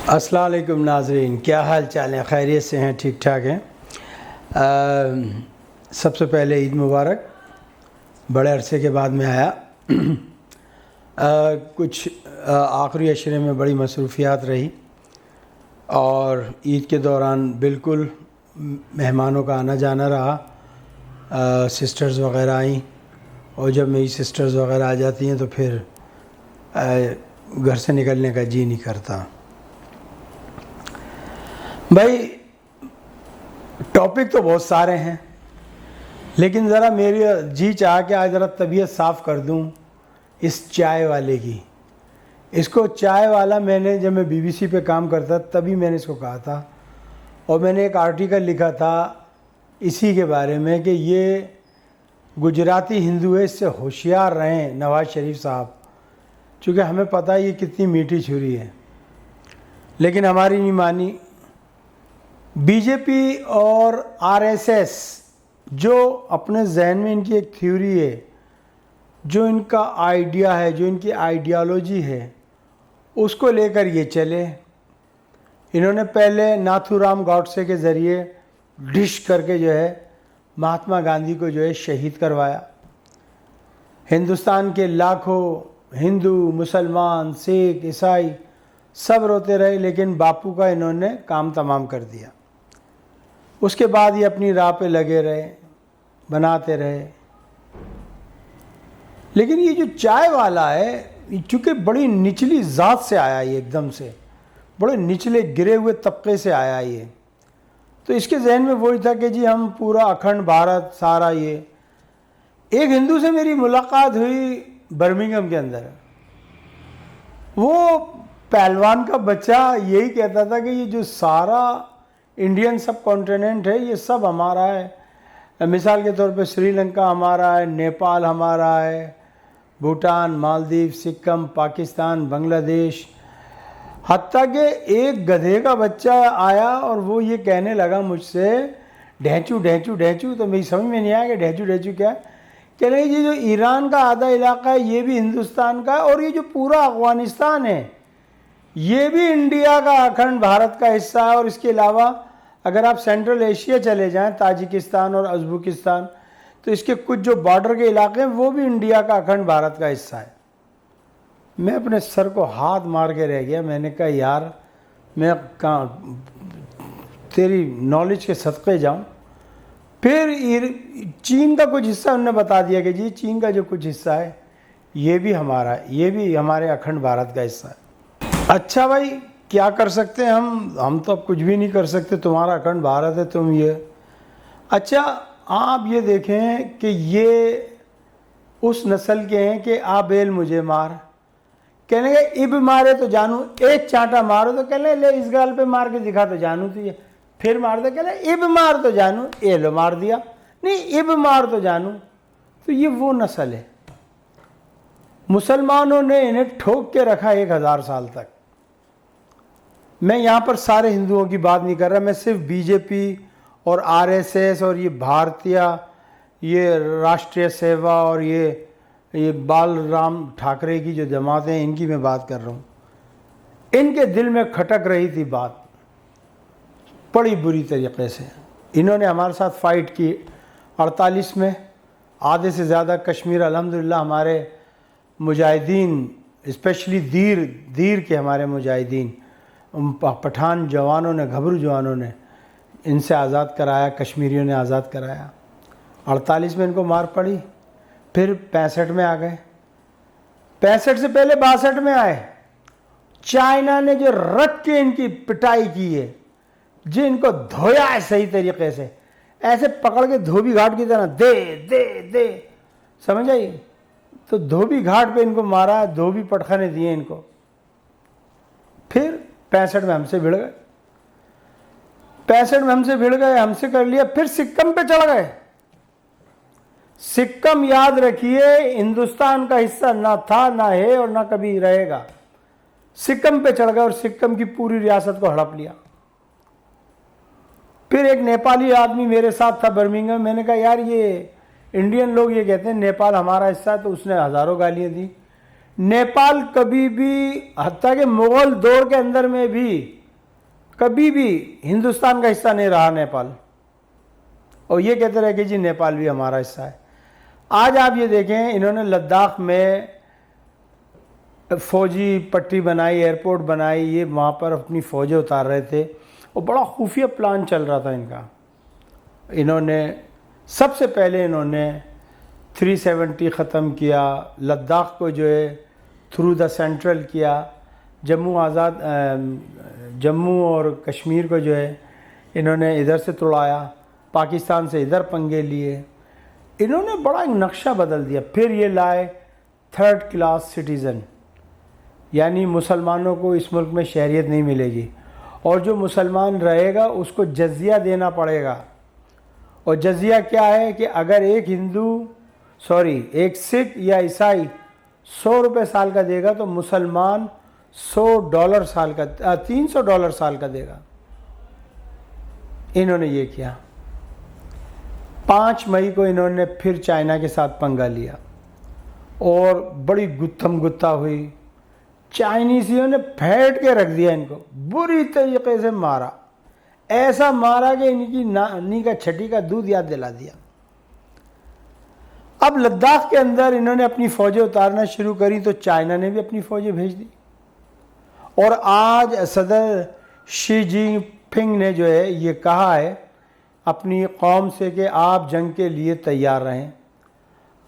अस्सलाम वालेकुम नाज़रीन, क्या हाल चाल है? खैरियत से हैं? ठीक ठाक हैं? सबसे पहले ईद मुबारक। बड़े अरसे के बाद में आया। कुछ आखिरी अशरे में बड़ी मसरूफियात रही और ईद के दौरान बिल्कुल मेहमानों का आना जाना रहा। सिस्टर्स वग़ैरह आई और जब मेरी सिस्टर्स वग़ैरह आ जाती हैं तो फिर घर से निकलने का जी नहीं करता। भाई टॉपिक तो बहुत सारे हैं, लेकिन ज़रा मेरी जी चाह के आज ज़रा तबीयत साफ़ कर दूं इस चाय वाले की। इसको चाय वाला मैंने जब मैं बीबीसी पे काम करता तभी मैंने इसको कहा था और मैंने एक आर्टिकल लिखा था इसी के बारे में कि ये गुजराती हिंदू है, इससे होशियार रहें नवाज़ शरीफ साहब, चूँकि हमें पता है ये कितनी मीठी छुरी है, लेकिन हमारी नहीं मानी। बीजेपी और आरएसएस जो अपने जहन में इनकी एक थ्योरी है, जो इनका आइडिया है, जो इनकी आइडियोलॉजी है, उसको लेकर ये चले। इन्होंने पहले नाथूराम गॉडसे के ज़रिए डिश करके जो है महात्मा गांधी को जो है शहीद करवाया। हिंदुस्तान के लाखों हिंदू, मुसलमान, सिख, ईसाई सब रोते रहे, लेकिन बापू का इन्होंने काम तमाम कर दिया। उसके बाद ये अपनी राह पे लगे रहे, बनाते रहे। लेकिन ये जो चाय वाला है, चूँकि बड़ी निचली ज़ात से आया ये, एकदम से बड़े निचले गिरे हुए तबके से आया ये, तो इसके जहन में वही था कि जी हम पूरा अखंड भारत सारा ये। एक हिंदू से मेरी मुलाकात हुई बर्मिंघम के अंदर। वो पहलवान का बच्चा यही कहता था कि ये जो सारा इंडियन सब कॉन्टिनेंट है ये सब हमारा है। मिसाल के तौर पे श्रीलंका हमारा है, नेपाल हमारा है, भूटान, मालदीव, सिक्किम, पाकिस्तान, बांग्लादेश। हत्ता कि एक गधे का बच्चा आया और वो ये कहने लगा मुझसे ढैंचू ढैंचू ढैंचू, तो मेरी समझ में नहीं आया कि ढैंचू ढैंचू क्या है। कह रहे ये जो ईरान का आधा इलाका है ये भी हिंदुस्तान का है, और ये जो पूरा अफगानिस्तान है ये भी इंडिया का अखंड भारत का हिस्सा है। और इसके अलावा अगर आप सेंट्रल एशिया चले जाएं, ताजिकिस्तान और उज़्बेकिस्तान, तो इसके कुछ जो बॉर्डर के इलाके हैं वो भी इंडिया का अखंड भारत का हिस्सा है। मैं अपने सर को हाथ मार के रह गया। मैंने कहा यार मैं कहाँ तेरी नॉलेज के सदक़े जाऊँ। फिर चीन का कुछ हिस्सा उन्होंने बता दिया कि जी चीन का जो कुछ हिस्सा है ये भी हमारा है, ये भी हमारे अखंड भारत का हिस्सा है। अच्छा भाई क्या कर सकते हैं हम तो अब कुछ भी नहीं कर सकते, तुम्हारा अखंड भारत है, तुम ये। अच्छा आप ये देखें कि ये उस नस्ल के हैं कि आ बेल मुझे मार, कहने के इब मारे तो जानू, एक चांटा मारो तो कहने ले इस गाल पे मार के दिखा तो जानू तुझे, फिर मार दे कहने इब मार तो जानू, ए लो मार दिया, नहीं इब मार तो जानू। तो ये वो नस्ल है। मुसलमानों ने इन्हें ठोक के रखा 1000 साल तक। मैं यहाँ पर सारे हिंदुओं की बात नहीं कर रहा, मैं सिर्फ बीजेपी और आरएसएस और ये भारतीय, ये राष्ट्रीय सेवा और ये बालराम ठाकरे की जो जमातें हैं इनकी मैं बात कर रहा हूँ। इनके दिल में खटक रही थी बात बड़ी बुरी तरीके से। इन्होंने हमारे साथ फ़ाइट की 48 में, आधे से ज़्यादा कश्मीर अल्हम्दुलिल्लाह हमारे मुजाहिदीन, स्पेशली दीर के हमारे मुजाहिदीन, पठान जवानों ने, घबरू जवानों ने इनसे आज़ाद कराया, कश्मीरियों ने आज़ाद कराया। 48 में इनको मार पड़ी, फिर 65 में आ गए, 65 से पहले 62 में आए। चाइना ने जो रख के इनकी पिटाई की है, जो इनको धोया है सही तरीके से, ऐसे पकड़ के धोबी घाट की तरह दे दे दे, समझ आई? तो धोबी घाट पे इनको मारा, धोबी पटखाने दिए इनको। फिर 65 में हमसे भिड़ गए, 65 में हमसे भिड़ गए, हमसे कर लिया, फिर सिक्किम पे चढ़ गए। सिक्किम याद रखिए हिंदुस्तान का हिस्सा ना था, ना है और ना कभी रहेगा। सिक्किम पे चढ़ गए और सिक्किम की पूरी रियासत को हड़प लिया। फिर एक नेपाली आदमी मेरे साथ था बर्मिंघम। मैंने कहा यार ये इंडियन लोग ये कहते हैं नेपाल हमारा हिस्सा है, तो उसने हज़ारों गालियाँ दी। नेपाल कभी भी, हत्ता के मुग़ल दौर के अंदर में भी कभी भी हिंदुस्तान का हिस्सा नहीं रहा नेपाल, और ये कहते रहे कि जी नेपाल भी हमारा हिस्सा है। आज आप ये देखें, इन्होंने लद्दाख में फ़ौजी पट्टी बनाई, एयरपोर्ट बनाई, ये वहाँ पर अपनी फ़ौजें उतार रहे थे और बड़ा खुफिया प्लान चल रहा था इनका। इन्होंने सबसे पहले इन्होंने 370 ख़त्म किया, लद्दाख को जो है थ्रू द सेंट्रल किया, जम्मू और कश्मीर को जो है इन्होंने इधर से तोड़ाया, पाकिस्तान से इधर पंगे लिए, इन्होंने बड़ा एक नक्शा बदल दिया। फिर ये लाए थर्ड क्लास सिटीज़न, यानी मुसलमानों को इस मुल्क में शहरियत नहीं मिलेगी, और जो मुसलमान रहेगा उसको जजिया देना पड़ेगा। और जजिया क्या है कि अगर एक सिख या ईसाई 100 रुपये साल का देगा तो मुसलमान $100 साल का, $300 साल का देगा। इन्होंने ये किया। 5 मई को इन्होंने फिर चाइना के साथ पंगा लिया और बड़ी गुत्थम गुत्था हुई। चाइनीज़ियों ने फेंट के रख दिया, इनको बुरी तरीके से मारा, ऐसा मारा कि इनकी नानी का छठी का दूध याद दिला दिया। अब लद्दाख के अंदर इन्होंने अपनी फ़ौजें उतारना शुरू करी तो चाइना ने भी अपनी फ़ौजें भेज दी। और आज सदर शी जिनपिंग ने जो है ये कहा है अपनी कौम से कि आप जंग के लिए तैयार रहें।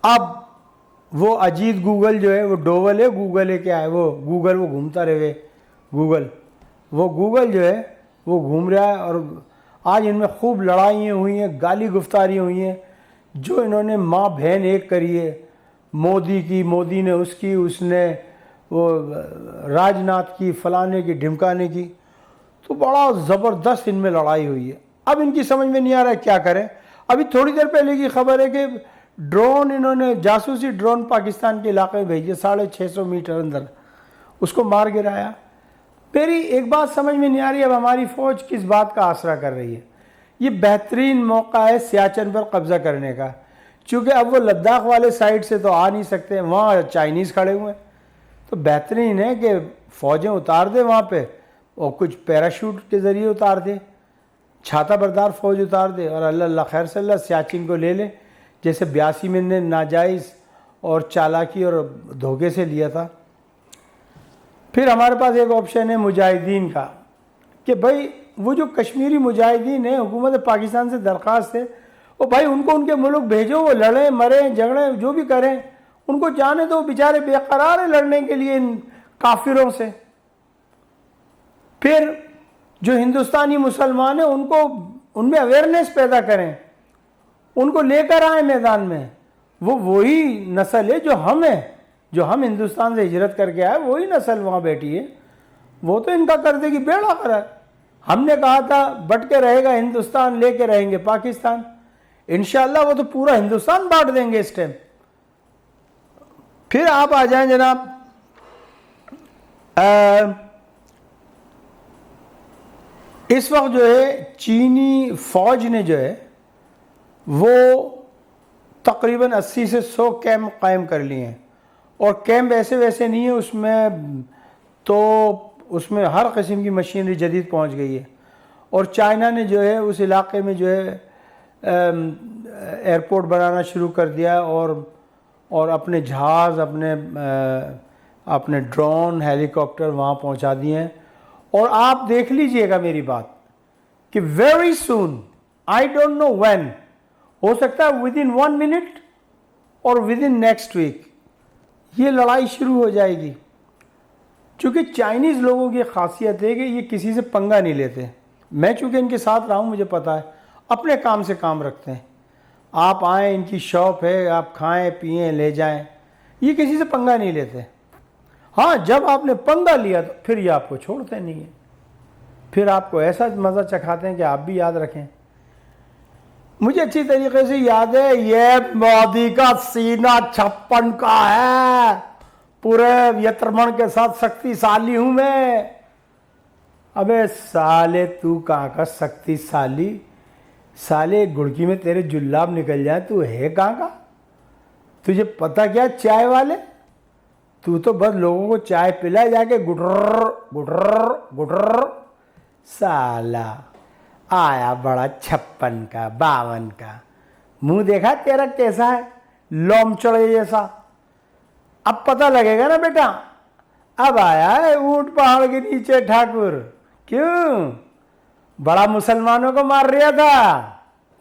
अब वो अजीत गूगल जो है वो डोवल है, गूगल है क्या है, वो गूगल वो घूमता रहे, गूगल जो है वो घूम रहा है। और आज इनमें खूब लड़ाइयाँ हुई हैं, गाली गुफ्तारियाँ हुई हैं, जो इन्होंने माँ बहन एक करी है, मोदी की, मोदी ने उसकी, उसने वो राजनाथ की, फलाने की, ढिमकाने की, तो बड़ा ज़बरदस्त इनमें लड़ाई हुई है। अब इनकी समझ में नहीं आ रहा है क्या करें। अभी थोड़ी देर पहले की खबर है कि ड्रोन, इन्होंने जासूसी ड्रोन पाकिस्तान के इलाके में भेजे 650 मीटर अंदर, उसको मार गिराया। मेरी एक बात समझ में नहीं आ रही, अब हमारी फ़ौज किस बात का आसरा कर रही है। ये बेहतरीन मौका है सियाचिन पर कब्ज़ा करने का, क्योंकि अब वो लद्दाख वाले साइड से तो आ नहीं सकते, वहाँ चाइनीज़ खड़े हुए हैं। तो बेहतरीन है कि फ़ौजें उतार दे वहाँ पे, और कुछ पैराशूट के ज़रिए उतार दे, छाता बरदार फ़ौज उतार दे, और अल्लाह खैर से अल्लाह सियाचिन को ले ले, जैसे 82 में ने नाजायज़ और चालाकी और धोखे से लिया था। फिर हमारे पास एक ऑप्शन है मुजाहिदीन का, कि भाई वो जो कश्मीरी मुजाहिदीन है, हुकूमत पाकिस्तान से दरख्वास्त है, वो भाई उनको उनके मुल्क भेजो, वो लड़ें, मरें, झगड़ें, जो भी करें, उनको जाने दो, बेचारे बेकरार है लड़ने के लिए इन काफिरों से। फिर जो हिंदुस्तानी मुसलमान हैं उनको, उनमें अवेयरनेस पैदा करें, उनको लेकर आए मैदान में। वो वही नस्ल है जो हम है, जो हम हिंदुस्तान से हिजरत करके आए, वही नस्ल वहाँ बैठी है, वो तो इनका कर देगी बेड़ा करार। हमने कहा था बट के रहेगा हिंदुस्तान, लेके रहेंगे पाकिस्तान, इंशाअल्लाह वो तो पूरा हिंदुस्तान बांट देंगे इस टाइम। फिर आप आ जाएं जनाब, इस वक्त जो है चीनी फौज ने जो है वो तकरीबन 80 से 100 कैंप कायम कर लिए हैं, और कैंप ऐसे वैसे नहीं है, उसमें हर किस्म की मशीनरी जदीद पहुंच गई है। और चाइना ने जो है उस इलाके में जो है एयरपोर्ट बनाना शुरू कर दिया, और अपने जहाज़, अपने ड्रोन, हेलीकॉप्टर वहाँ पहुँचा दिए हैं। और आप देख लीजिएगा मेरी बात कि very soon, I don't know when, हो सकता है विद इन 1 मिनट और विद इन नेक्स्ट वीक ये लड़ाई शुरू हो जाएगी। क्योंकि चाइनीज़ लोगों की खासियत है कि ये किसी से पंगा नहीं लेते। मैं चूँकि इनके साथ रहा हूँ, मुझे पता है, अपने काम से काम रखते हैं। आप आएँ, इनकी शॉप है, आप खाएं पिएं ले जाएं, ये किसी से पंगा नहीं लेते। हाँ, जब आपने पंगा लिया तो फिर ये आपको छोड़ते नहीं है, फिर आपको ऐसा मज़ा चखाते हैं कि आप भी याद रखें। मुझे अच्छी तरीके से याद है, ये मोदी का सीना 56 का है, पूरे यत्रमण के साथ शक्तिशाली हूं मैं। अबे साले तू कहाँ का शक्तिशाली, साले गुड़की में तेरे जुल्लाब निकल जाए, तू है कहाँ का? तुझे पता क्या चाय वाले, तू तो बस लोगों को चाय पिलाए जाके, गुटर गुटर गुटर। साला आया बड़ा 56 का 52 का, मुंह देखा तेरा कैसा है, लोमचड़े जैसा। अब पता लगेगा ना बेटा, अब आया है ऊंट पहाड़ के नीचे ठाकुर। क्यों बड़ा मुसलमानों को मार रहा था?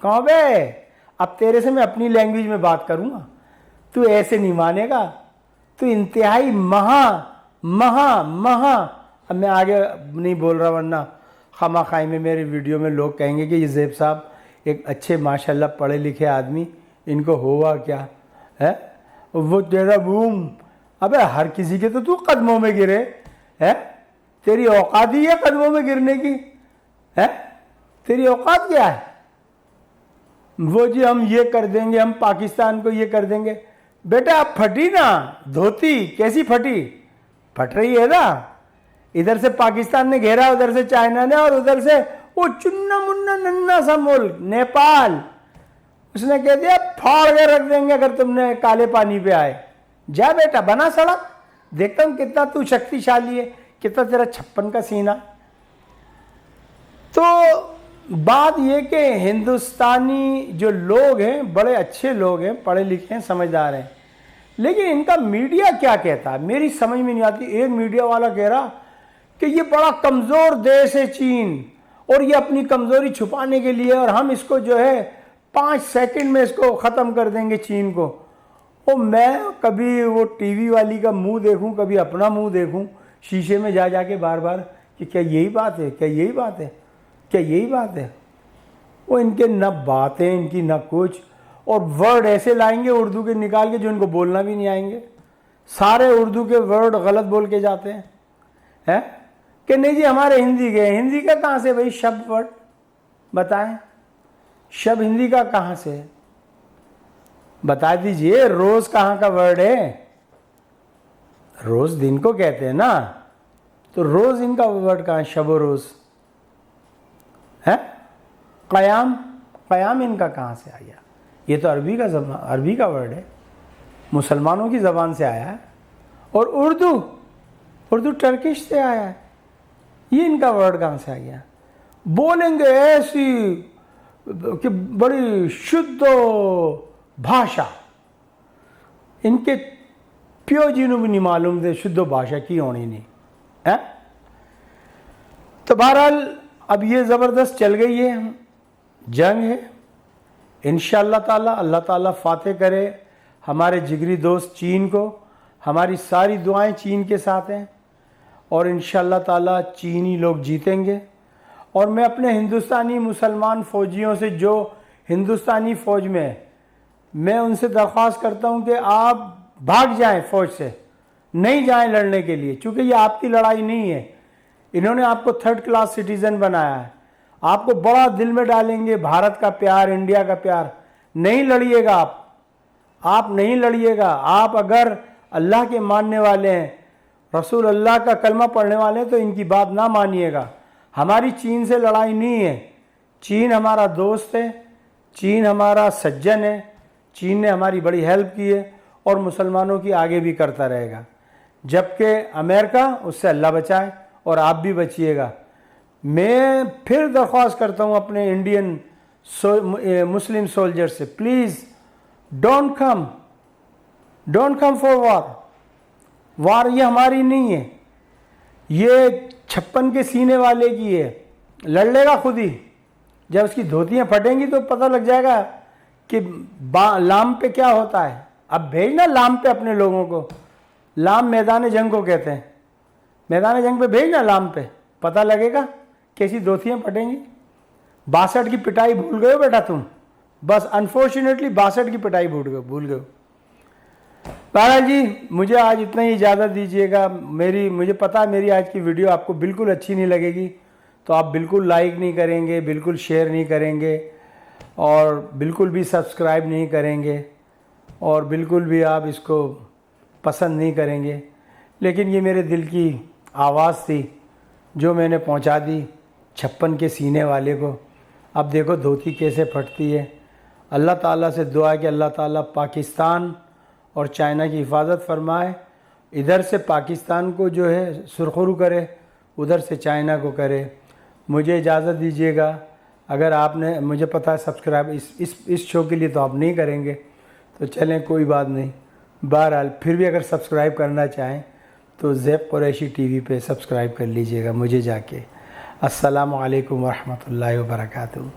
कौन बे? अब तेरे से मैं अपनी लैंग्वेज में बात करूंगा, तू ऐसे नहीं मानेगा। तू इंतहाई महा महा महा, अब मैं आगे नहीं बोल रहा वरना खामा खाई में मेरे वीडियो में लोग कहेंगे कि ये ज़ैब साहब एक अच्छे माशाल्लाह पढ़े लिखे आदमी, इनको हुआ क्या है? वो तेरा बूम, अबे हर किसी के तो तू कदमों में गिरे है, तेरी औकात ही है कदमों में गिरने की है? तेरी औकात क्या है? वो जी हम ये कर देंगे, हम पाकिस्तान को ये कर देंगे। बेटा अब फटी ना धोती, कैसी फटी? फट रही है ना। इधर से पाकिस्तान ने घेरा, उधर से चाइना ने, और उधर से वो चुन्ना मुन्ना नन्ना सा मुल्क नेपाल, उसने कह दिया फाड़ के रख देंगे अगर तुमने काले पानी पे आए। जा बेटा बना सड़क, देखता हूं कितना तू शक्तिशाली है, कितना तेरा 56 का सीना। तो बात ये कि हिंदुस्तानी जो लोग हैं बड़े अच्छे लोग हैं, पढ़े लिखे हैं, समझदार हैं, लेकिन इनका मीडिया क्या कहता है मेरी समझ में नहीं आती। एक मीडिया वाला कह रहा कि ये बड़ा कमज़ोर देश है चीन, और ये अपनी कमज़ोरी छुपाने के लिए, और हम इसको जो है 5 सेकंड में इसको ख़त्म कर देंगे चीन को। और मैं कभी वो टीवी वाली का मुंह देखूं, कभी अपना मुंह देखूं शीशे में जा के बार बार कि क्या यही बात है, क्या यही बात है, क्या यही बात है। वो इनके न बातें, इनकी न कुछ, और वर्ड ऐसे लाएंगे उर्दू के निकाल के जो इनको बोलना भी नहीं आएंगे। सारे उर्दू के वर्ड गलत बोल के जाते हैं कि नहीं जी हमारे हिंदी के। हिंदी का कहाँ से भाई शब्द वर्ड बताएं, शब्द हिंदी का कहाँ से बता दीजिए। रोज कहाँ का वर्ड है? रोज दिन को कहते हैं ना, तो रोज इनका वर्ड कहाँ है? शब रोज है। कयाम, कयाम इनका कहाँ से आ गया? ये तो अरबी का वर्ड है, मुसलमानों की ज़बान से आया है। और उर्दू, उर्दू टर्किश से आया है। ये इनका वर्ड कहाँ से आ गया? बोलेंगे ऐसी कि बड़ी शुद्ध भाषा, इनके प्यो जी भी नहीं मालूम थे शुद्ध भाषा की होनी नहीं है। तो बहरहाल अब ये ज़बरदस्त चल गई है, जंग है। इंशाअल्लाह ताला अल्लाह ताला फातेह करे हमारे जिगरी दोस्त चीन को। हमारी सारी दुआएं चीन के साथ हैं, और इंशाअल्लाह ताला चीनी लोग जीतेंगे। और मैं अपने हिंदुस्तानी मुसलमान फ़ौजियों से जो हिंदुस्तानी फ़ौज में है, मैं उनसे दरख्वास्त करता हूं कि आप भाग जाएं फ़ौज से, नहीं जाएं लड़ने के लिए, क्योंकि ये आपकी लड़ाई नहीं है। इन्होंने आपको 3rd क्लास सिटीज़न बनाया है, आपको बड़ा दिल में डालेंगे भारत का प्यार, इंडिया का प्यार। नहीं लड़िएगा आप नहीं लड़िएगा। आप अगर अल्लाह के मानने वाले हैं, रसूल अल्लाह का कलमा पढ़ने वाले हैं, तो इनकी बात ना मानिएगा। हमारी चीन से लड़ाई नहीं है। चीन हमारा दोस्त है, चीन हमारा सज्जन है, चीन ने हमारी बड़ी हेल्प की है और मुसलमानों की आगे भी करता रहेगा। जबकि अमेरिका, उससे अल्लाह बचाए और आप भी बचिएगा। मैं फिर दरख्वास्त करता हूँ अपने इंडियन मुस्लिम सोल्जर से, please don't come for war. War ये हमारी नहीं है, ये 56 के सीने वाले की है। लड़ लेगा खुद ही। जब उसकी धोतियाँ फटेंगी तो पता लग जाएगा कि लाम पे क्या होता है। अब भेजना लाम पे अपने लोगों को। लाम मैदान जंग को कहते हैं। मैदान जंग पे भेजना लाम पे, पता लगेगा कैसी धोतियाँ फटेंगी। 62 की पिटाई भूल गए हो बेटा तुम, बस अनफॉर्चुनेटली 62 की पिटाई भूल गए हो। पारा जी मुझे आज इतना ही इजाज़त दीजिएगा। मुझे पता है मेरी आज की वीडियो आपको बिल्कुल अच्छी नहीं लगेगी, तो आप बिल्कुल लाइक नहीं करेंगे, बिल्कुल शेयर नहीं करेंगे, और बिल्कुल भी सब्सक्राइब नहीं करेंगे, और बिल्कुल भी आप इसको पसंद नहीं करेंगे। लेकिन ये मेरे दिल की आवाज़ थी जो मैंने पहुंचा दी 56 के सीने वाले को। अब देखो धोती कैसे फटती है। अल्लाह ताला से दुआ है कि अल्लाह ताला पाकिस्तान और चाइना की हिफाजत फरमाए। इधर से पाकिस्तान को जो है सुरखरू करे, उधर से चाइना को करे। मुझे इजाज़त दीजिएगा। अगर आपने, मुझे पता है सब्सक्राइब इस शो के लिए तो आप नहीं करेंगे, तो चलें कोई बात नहीं। बहरहाल फिर भी अगर सब्सक्राइब करना चाहें तो ज़ैब कुरैशी टीवी पे सब्सक्राइब कर लीजिएगा मुझे जाके। अस्सलामु अलैकुम वरहमतुल्लाहि वबरकातुहू।